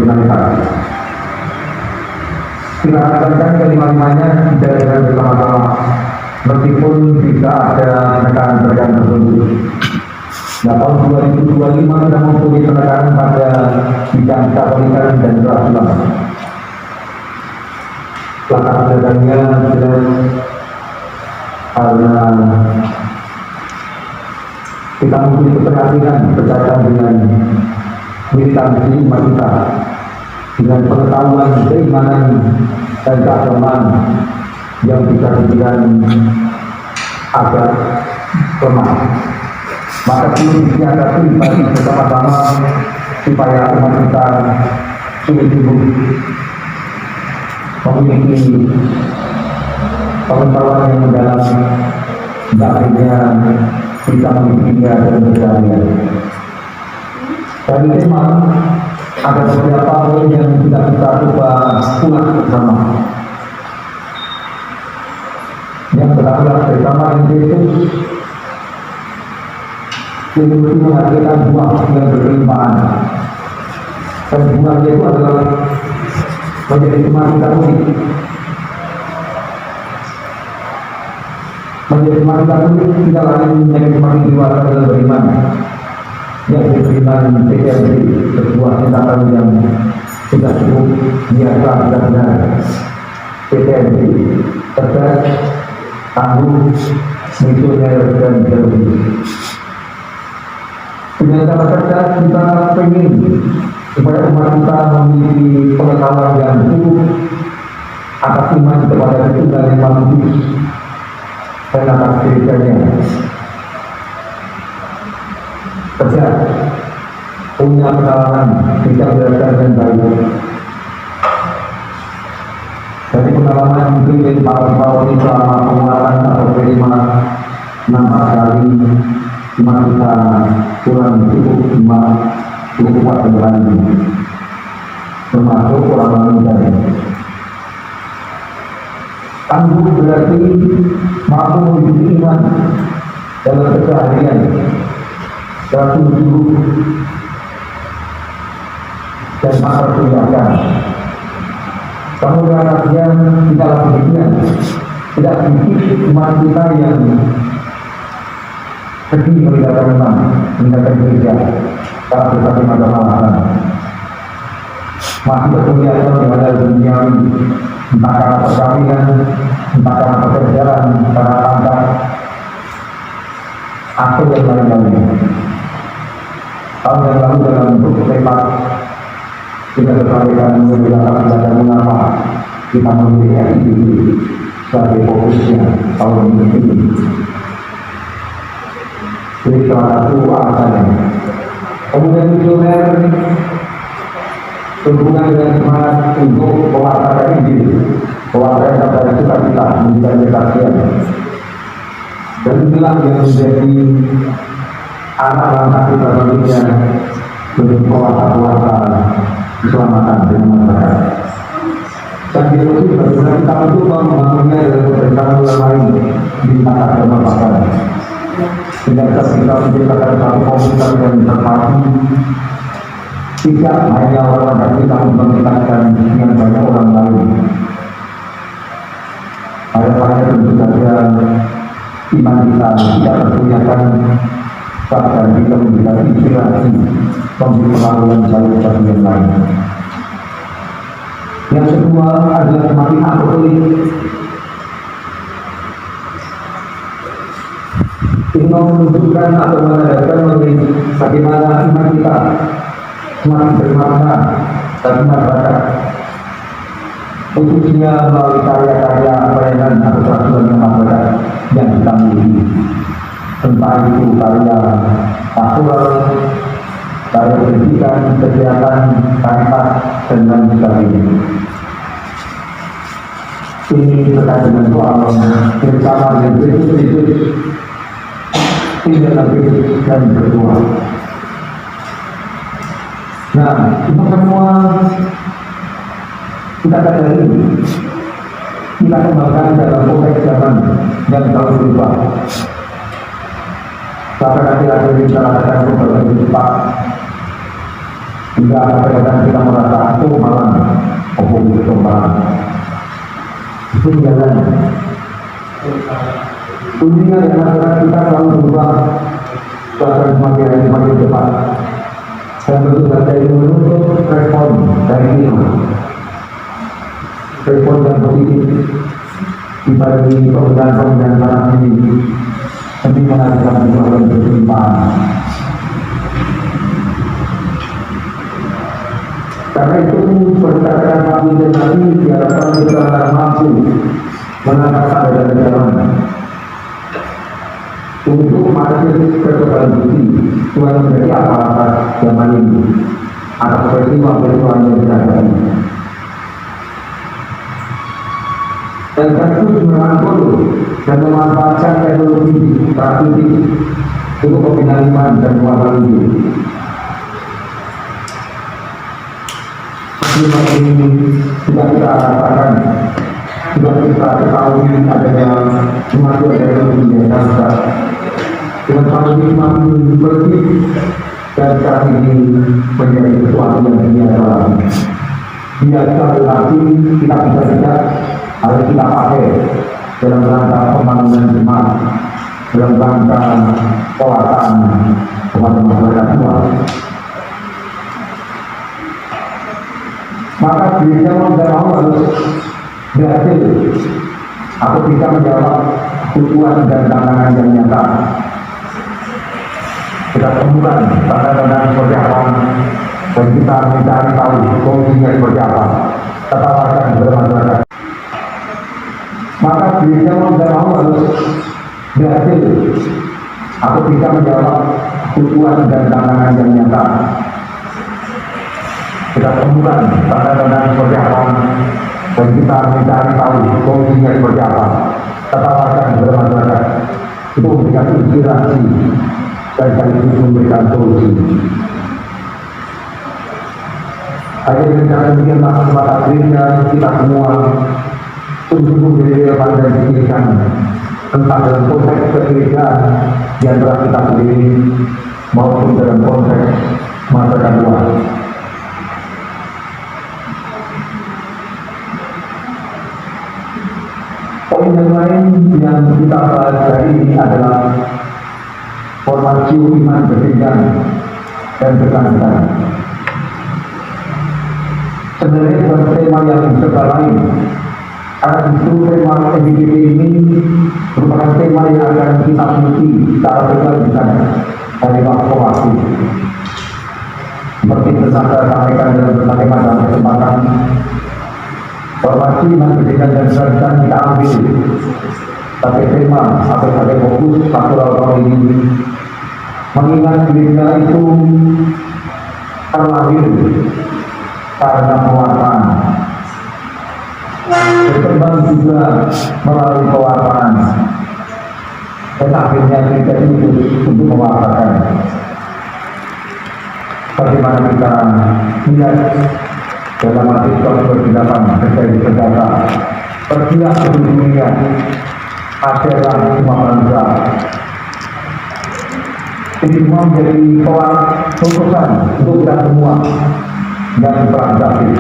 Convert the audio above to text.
berorientasi. Kita akan kelima-limanya tidak bersama-sama, meskipun bisa ada rekan-rekan tertentu. Nah, tahun 2025 kita mempunyai penekanan pada bidang Katolikan dan kerasulan. Latar belakangnya jelas karena kita mempunyai keprihatinan berkaitan dengan militansi umat kita, dengan pengetahuan keimanan dan keagamaan yang bisa dibilang agak lemah. Maka perlu disiasati bagi bersama-sama supaya umat kita sungguh-sungguh memiliki pengetahuan yang mendalam, akhirnya bisa memilikinya dan berjaya. Dari tema ada beberapa poin yang tidak kita coba ulang bersama. Yang pertama bersama Yesus yang mesti menghasilkan buah yang berlimpahan, dan buahnya itu adalah menjadi semakin unik, menjadi semakin unik tidak lain menjadi semakin dewasa dalam beriman, yang beriman PKMB sebuah tindakan yang tidak cukup biasa dan benar. PKMB tegas, tangguh, misioner dan jauh. Dengan kata-kata kita ingin supaya umat kita memiliki pengetahuan yang cukup atas iman kepada Tuhan yang Maha Kudus dan atas gerejanya. Tegas, punya pengalaman, bisa belajar dengan baik. Dari pengalaman mungkin para ini selama penguatan atau terima 6 kali cuma kita kurang cukup kuat berani, termasuk orang dari tangguh berarti mampu memiliki iman dalam keseharian, dalam sungguh dan masa kebiasaan. Kemudian tidaklah demikian, tidak sedikit umat kita yang sedih meninggalkan iman, meninggalkan gereja, karena berbagai macam alasan. Masih berkuliah di mana dunia, entah karena perkawinan, entah karena pekerjaan, karena pangkat, atau yang lain-lain. Tahun yang lalu dalam bentuk tepat, kita tersampaikan menggunakan data mengapa kita memiliki ini sebagai fokusnya tahun ini. Jadi salah satu alasannya. Kemudian misioner hubungan dengan semangat untuk mewartakan Injil, mewartakan kabar sukacita, menjadi kesaksian. Dan inilah yang menjadi anak langkah kita selanjutnya untuk mewarta keselamatan dan masyarakat. Dan di situ bagaimana kita mencoba membangunnya dalam pemerintahan lain di tata kemasyarakatan. Dengan kita menciptakan satu komunitas yang terpadu, tidak hanya orang yang kita membangkitkan dengan banyak orang lain. Harapannya tentu saja iman kita tidak terpunyakan, bahkan kita memberikan inspirasi memberi pengaruhan jalur bagi yang lain. Yang kedua adalah semakin aktualis. Ini menunjukkan atau menandakan bagaimana iman kita semakin bermakna bagi masyarakat, khususnya melalui karya-karya pelayanan atau peraturan masyarakat yang kita miliki. Entah itu karya pastoral, karya pendidikan, kesehatan, karitas, dan lain sebagainya. Ini terkait dengan soal bersama dengan Kristus, tidak lagi dan berdua. Nah, itu semua kita sadari, kita kembangkan dalam konteks zaman yang terlalu berubah. Bahkan akhir-akhir ini kita katakan beberapa cepat, Hingga kadang-kadang kita merasa itu malam opung kesombongan. Itu jalan. Dunia dan masyarakat kita selalu berubah, bahkan semakin hari semakin cepat. Dan tentu saja itu menuntut respon dari kita. Respon yang positif dibagi pembinaan-pembinaan tanah ini demi menghasilkan persoalan berlimpah. Karena itu berdasarkan kami dan kami diharapkan kita akan mampu mengangkat sadar dan jalan untuk masuk ke bukti Tuhan menjadi apa-apa zaman ini atas peristiwa-peristiwa yang terjadi. Dan terus merangkul dan memanfaatkan teknologi praktik untuk pembinaan iman dan kekuatan hidup. Seperti ini sudah kita rasakan, sudah kita ketahui adanya kemajuan teknologi yang sangat dengan pandemi semakin bersih dan sekarang ini menjadi sesuatu yang biasa lagi. Biasa lagi kita bisa lihat harus kita pakai dalam rangka pembangunan jemaat, dalam rangka pelaksanaan kepada masyarakat semua. Maka gereja mau tidak mau harus berhasil atau bisa menjawab kebutuhan dan tantangan yang nyata. Kita temukan tanda-tanda seperti apa dan kita mencari tahu solusinya seperti apa. Ketawarkan kepada masyarakat. Maka gereja mau tidak mau harus berhasil atau bisa menjawab kebutuhan dan tantangan yang nyata. Kita temukan tanda-tanda seperti apa dan kita mencari tahu solusinya seperti apa. Ketawarkan kepada masyarakat itu memberikan inspirasi dan sekaligus memberikan solusi. Hanya dengan cara demikian maka gereja kita semua sungguh-sungguh relevan dan dipikirkan tentang dalam konteks kegerejaan di antara kita sendiri maupun dalam konteks masyarakat luas. Poin yang lain yang kita bahas hari ini adalah formasi iman berjenjang dan berkelanjutan. Sebenarnya bukan tema yang serba lain, karena justru tema MBDP ini merupakan tema yang akan kita ikuti secara berkelanjutan dari waktu ke waktu. Seperti pernah saya sampaikan dalam berbagai macam kesempatan, formasi iman berjenjang dan berkelanjutan kita ambil sebagai tema atau sebagai fokus pastoral tahun ini, mengingat gereja itu terlahir karena pewartaan, berkembang juga melalui pewartaan, dan akhirnya gereja itu untuk mewartakan. Bagaimana kita melihat dalam Matius 28 terjadi berkata, pergilah ke dunia, ajarlah semua manusia. Ini semua menjadi soal fokusan untuk kita semua yang beraktif.